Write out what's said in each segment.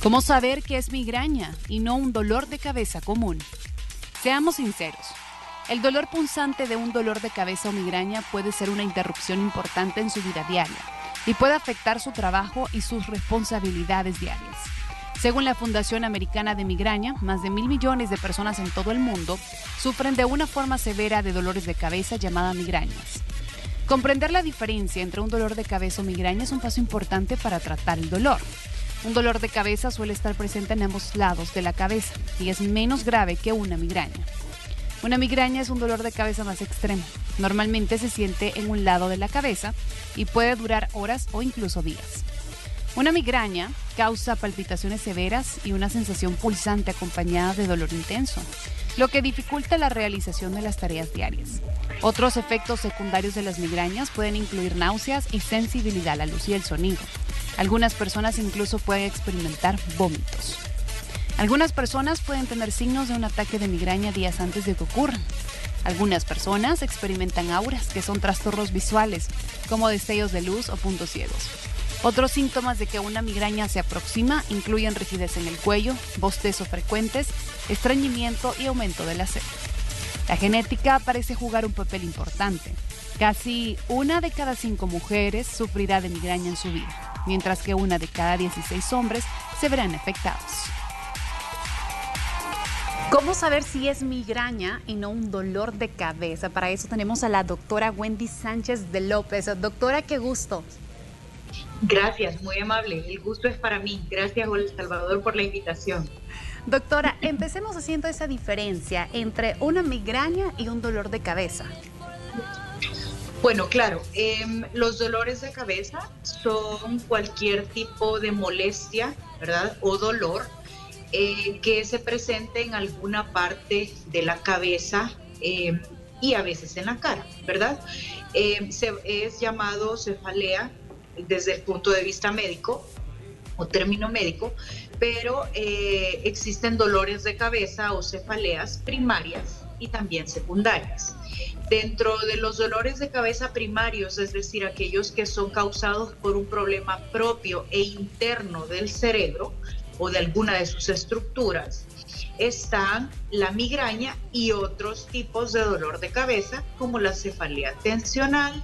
¿Cómo saber que es migraña y no un dolor de cabeza común? Seamos sinceros, el dolor punzante de un dolor de cabeza o migraña puede ser una interrupción importante en su vida diaria y puede afectar su trabajo y sus responsabilidades diarias. Según la Fundación Americana de Migraña, más de 1.000 millones de personas en todo el mundo sufren de una forma severa de dolores de cabeza llamada migrañas. Comprender la diferencia entre un dolor de cabeza o migraña es un paso importante para tratar el dolor. Un dolor de cabeza suele estar presente en ambos lados de la cabeza y es menos grave que una migraña. Una migraña es un dolor de cabeza más extremo. Normalmente se siente en un lado de la cabeza y puede durar horas o incluso días. Una migraña causa palpitaciones severas y una sensación pulsante acompañada de dolor intenso, lo que dificulta la realización de las tareas diarias. Otros efectos secundarios de las migrañas pueden incluir náuseas y sensibilidad a la luz y el sonido. Algunas personas incluso pueden experimentar vómitos. Algunas personas pueden tener signos de un ataque de migraña días antes de que ocurran. Algunas personas experimentan auras, que son trastornos visuales, como destellos de luz o puntos ciegos. Otros síntomas de que una migraña se aproxima incluyen rigidez en el cuello, bostezos frecuentes, estreñimiento y aumento de la sed. La genética parece jugar un papel importante. Casi 1 de cada 5 mujeres sufrirá de migraña en su vida, mientras que 1 de cada 16 hombres se verán afectados. ¿Cómo saber si es migraña y no un dolor de cabeza? Para eso tenemos a la doctora Wendy Sánchez de López. Doctora, qué gusto. Gracias, muy amable. El gusto es para mí. Gracias, El Salvador, por la invitación. Doctora, empecemos haciendo esa diferencia entre una migraña y un dolor de cabeza. Bueno, claro, los dolores de cabeza son cualquier tipo de molestia, ¿verdad? O dolor que se presente en alguna parte de la cabeza y a veces en la cara, ¿verdad? Es llamado cefalea desde el punto de vista médico o término médico, pero existen dolores de cabeza o cefaleas primarias y también secundarias. Dentro de los dolores de cabeza primarios, es decir, aquellos que son causados por un problema propio e interno del cerebro o de alguna de sus estructuras, están la migraña y otros tipos de dolor de cabeza, como la cefalea tensional,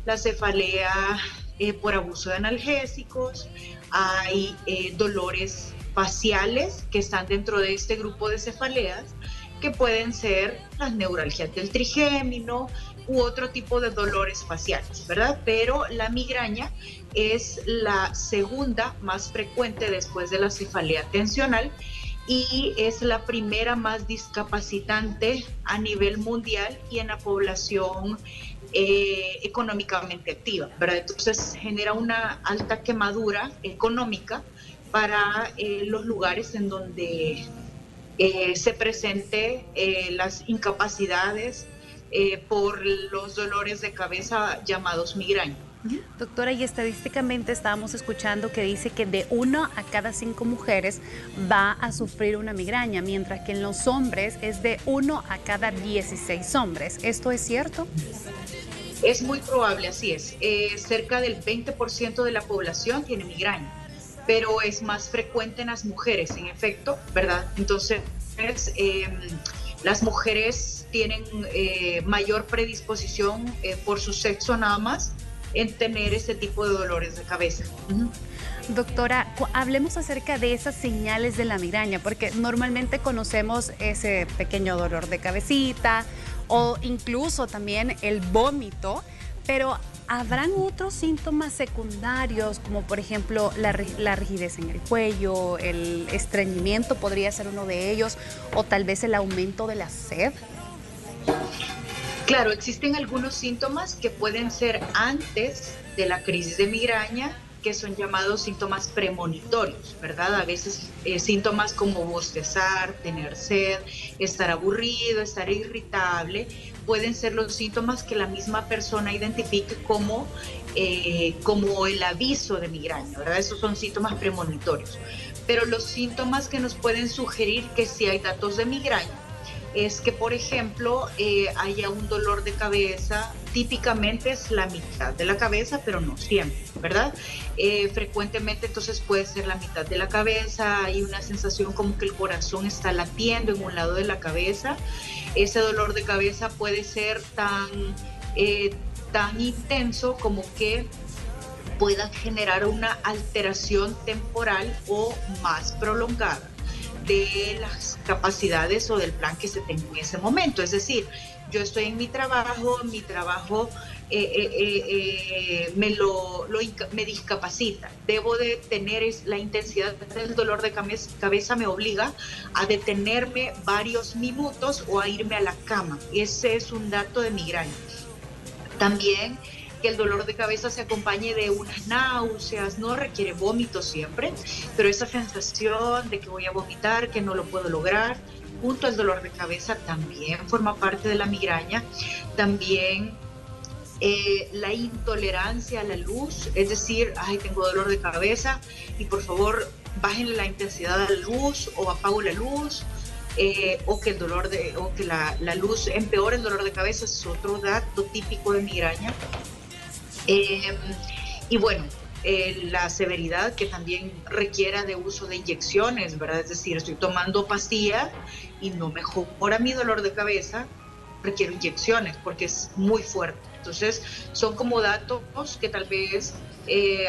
la cefalea por abuso de analgésicos. Hay dolores faciales que están dentro de este grupo de cefaleas, que pueden ser las neuralgias del trigémino u otro tipo de dolores faciales, ¿verdad? Pero la migraña es la segunda más frecuente después de la cefalea tensional y es la primera más discapacitante a nivel mundial y en la población económicamente activa, ¿verdad? Entonces genera una alta quemadura económica para los lugares en donde se presente las incapacidades por los dolores de cabeza llamados migraña. Doctora, y estadísticamente estábamos escuchando que dice que de 1 a cada 5 mujeres va a sufrir una migraña, mientras que en los hombres es de 1 a cada 16 hombres. ¿Esto es cierto? Es muy probable, así es. Cerca del 20% de la población tiene migraña, pero es más frecuente en las mujeres, en efecto, ¿verdad? Entonces, las mujeres tienen mayor predisposición por su sexo nada más en tener ese tipo de dolores de cabeza. Doctora, hablemos acerca de esas señales de la migraña, porque normalmente conocemos ese pequeño dolor de cabecita o incluso también el vómito, pero ¿habrán otros síntomas secundarios, como por ejemplo la rigidez en el cuello, el estreñimiento podría ser uno de ellos, o tal vez el aumento de la sed? Claro, existen algunos síntomas que pueden ser antes de la crisis de migraña, que son llamados síntomas premonitorios, ¿verdad? A veces síntomas como bostezar, tener sed, estar aburrido, estar irritable, pueden ser los síntomas que la misma persona identifique como el aviso de migraña, ¿verdad? Esos son síntomas premonitorios. Pero los síntomas que nos pueden sugerir que sí hay datos de migraña es que, por ejemplo, haya un dolor de cabeza. Típicamente es la mitad de la cabeza, pero no siempre, ¿verdad? Frecuentemente entonces puede ser la mitad de la cabeza, hay una sensación como que el corazón está latiendo en un lado de la cabeza. Ese dolor de cabeza puede ser tan intenso como que puedan generar una alteración temporal o más prolongada de las capacidades o del plan que se tenga en ese momento. Es decir, yo estoy en mi trabajo me discapacita, debo de tener la intensidad del dolor de cabeza me obliga a detenerme varios minutos o a irme a la cama. Ese es un dato de migraña. También que el dolor de cabeza se acompañe de unas náuseas, no requiere vómito siempre, pero esa sensación de que voy a vomitar, que no lo puedo lograr, junto al dolor de cabeza también forma parte de la migraña. También la intolerancia a la luz, es decir, ay, tengo dolor de cabeza y por favor bajen la intensidad de la luz o apago la luz. O que la luz empeore el dolor de cabeza es otro dato típico de migraña. Y bueno, la severidad que también requiera de uso de inyecciones, ¿verdad? Es decir, estoy tomando pastillas y no mejora mi dolor de cabeza, requiero inyecciones porque es muy fuerte. Entonces, son como datos que tal vez,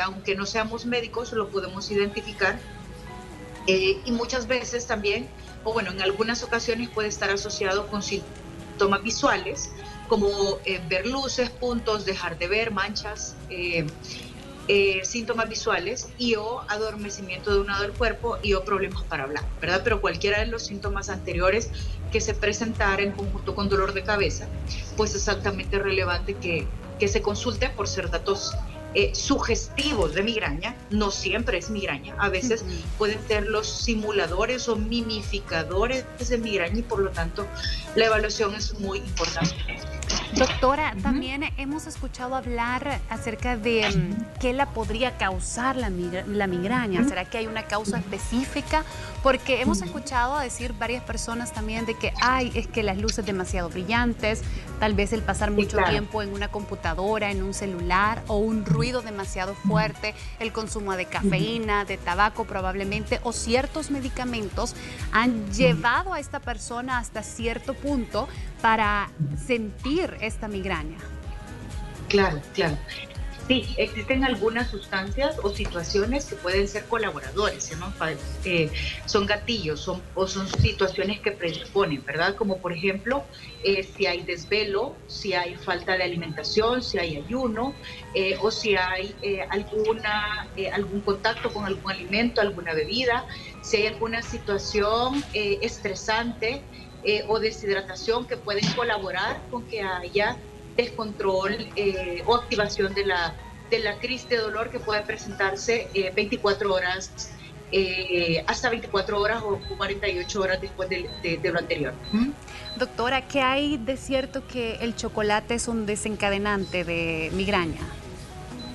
aunque no seamos médicos, lo podemos identificar. Y muchas veces también, o bueno, en algunas ocasiones puede estar asociado con síntomas visuales, como ver luces, puntos, dejar de ver, manchas, síntomas visuales y o adormecimiento de un lado del cuerpo y o problemas para hablar, ¿verdad? Pero cualquiera de los síntomas anteriores que se presentara en conjunto con dolor de cabeza, pues es altamente relevante que se consulte por ser datos sugestivos de migraña. No siempre es migraña, a veces pueden ser los simuladores o mimificadores de migraña y por lo tanto la evaluación es muy importante. Doctora, también hemos escuchado hablar acerca de qué la podría causar la migraña. ¿Será que hay una causa específica? Porque hemos escuchado decir varias personas también de que es que las luces demasiado brillantes, tal vez el pasar mucho tiempo en una computadora, en un celular o un ruido demasiado fuerte, el consumo de cafeína, de tabaco probablemente o ciertos medicamentos han llevado a esta persona hasta cierto punto para sentir esta migraña. Claro. Sí, existen algunas sustancias o situaciones que pueden ser colaboradores, ¿no? Son gatillos, son situaciones que predisponen, ¿verdad? Como por ejemplo, si hay desvelo, si hay falta de alimentación, si hay ayuno, o si hay algún contacto con algún alimento, alguna bebida, si hay alguna situación estresante o deshidratación que pueden colaborar con que haya descontrol o activación de la crisis de dolor que puede presentarse 24 horas, hasta 24 horas o 48 horas después de lo anterior. Doctora, ¿qué hay de cierto que el chocolate es un desencadenante de migraña?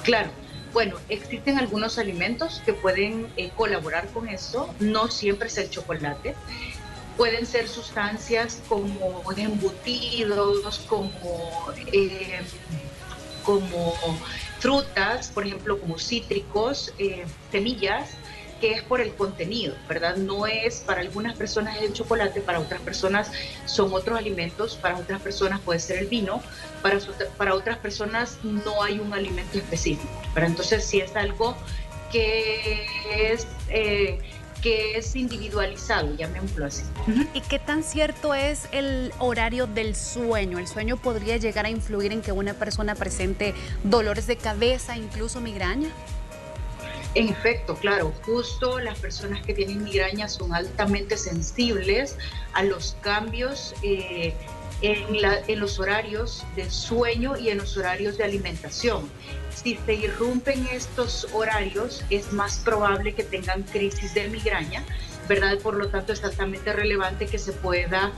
Claro. Bueno, existen algunos alimentos que pueden colaborar con eso, no siempre es el chocolate. Pueden ser sustancias como embutidos, como frutas, por ejemplo, como cítricos, semillas, que es por el contenido, ¿verdad? No es, para algunas personas es el chocolate, para otras personas son otros alimentos, para otras personas puede ser el vino, para otras personas no hay un alimento específico, ¿verdad? Entonces, si es algo que es individualizado, llamémoslo así. ¿Y qué tan cierto es el horario del sueño? ¿El sueño podría llegar a influir en que una persona presente dolores de cabeza, incluso migraña? En efecto, claro, justo las personas que tienen migraña son altamente sensibles a los cambios en los horarios de sueño y en los horarios de alimentación. Si se irrumpen estos horarios, es más probable que tengan crisis de migraña, ¿verdad? Por lo tanto, es altamente relevante que se pueda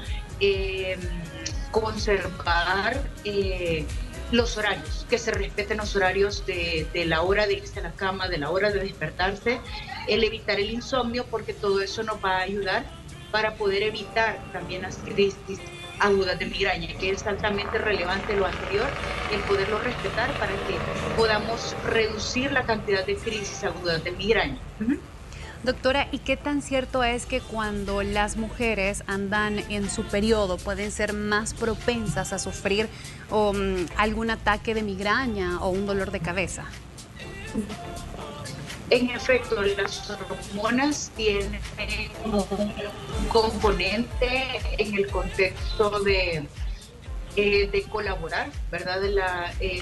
conservar los horarios, que se respeten los horarios de la hora de irse a la cama, de la hora de despertarse, el evitar el insomnio, porque todo eso nos va a ayudar para poder evitar también las crisis agudas de migraña, que es altamente relevante lo anterior, el poderlo respetar para que podamos reducir la cantidad de crisis agudas de migraña. Doctora, ¿y qué tan cierto es que cuando las mujeres andan en su periodo pueden ser más propensas a sufrir algún ataque de migraña o un dolor de cabeza? En efecto, las hormonas tienen como un componente en el contexto de colaborar, ¿verdad?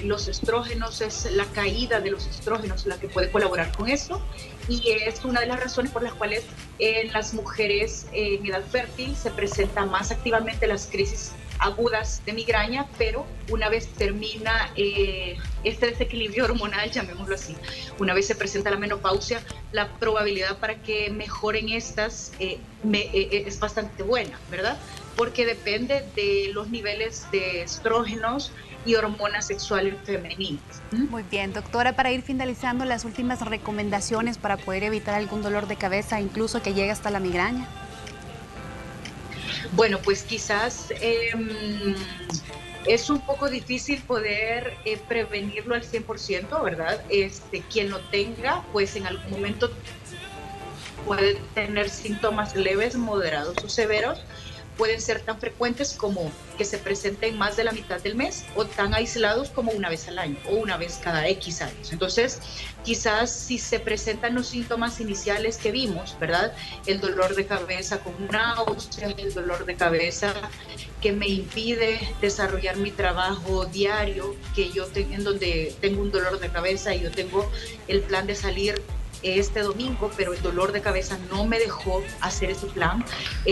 Los estrógenos, es la caída de los estrógenos la que puede colaborar con eso, y es una de las razones por las cuales en las mujeres en edad fértil se presentan más activamente las crisis agudas de migraña, pero una vez termina este desequilibrio hormonal, llamémoslo así, una vez se presenta la menopausia, la probabilidad para que mejoren estas es bastante buena, ¿verdad? Porque depende de los niveles de estrógenos y hormonas sexuales femeninas. Muy bien, doctora, para ir finalizando, las últimas recomendaciones para poder evitar algún dolor de cabeza, incluso que llegue hasta la migraña. Bueno, pues quizás es un poco difícil poder prevenirlo al 100%, ¿verdad? Quien lo tenga, pues en algún momento puede tener síntomas leves, moderados o severos. Pueden ser tan frecuentes como que se presenten más de la mitad del mes, o tan aislados como una vez al año o una vez cada X años. Entonces, quizás si se presentan los síntomas iniciales que vimos, ¿verdad? El dolor de cabeza con náuseas, el dolor de cabeza que me impide desarrollar mi trabajo diario, en donde tengo un dolor de cabeza y yo tengo el plan de salir este domingo, pero el dolor de cabeza no me dejó hacer ese plan.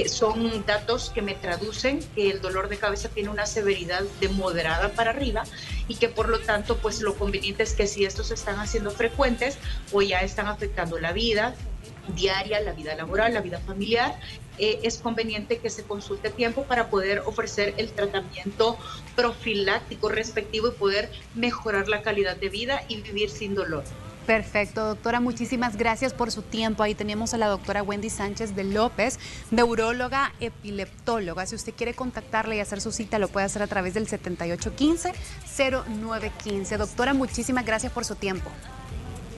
Son datos que me traducen que el dolor de cabeza tiene una severidad de moderada para arriba, y que por lo tanto, pues lo conveniente es que si estos están haciendo frecuentes o ya están afectando la vida diaria, la vida laboral, la vida familiar, es conveniente que se consulte a tiempo para poder ofrecer el tratamiento profiláctico respectivo y poder mejorar la calidad de vida y vivir sin dolor. Perfecto, doctora, muchísimas gracias por su tiempo. Ahí tenemos a la doctora Wendy Sánchez de López, neuróloga epileptóloga. Si usted quiere contactarla y hacer su cita, lo puede hacer a través del 7815-0915. Doctora, muchísimas gracias por su tiempo.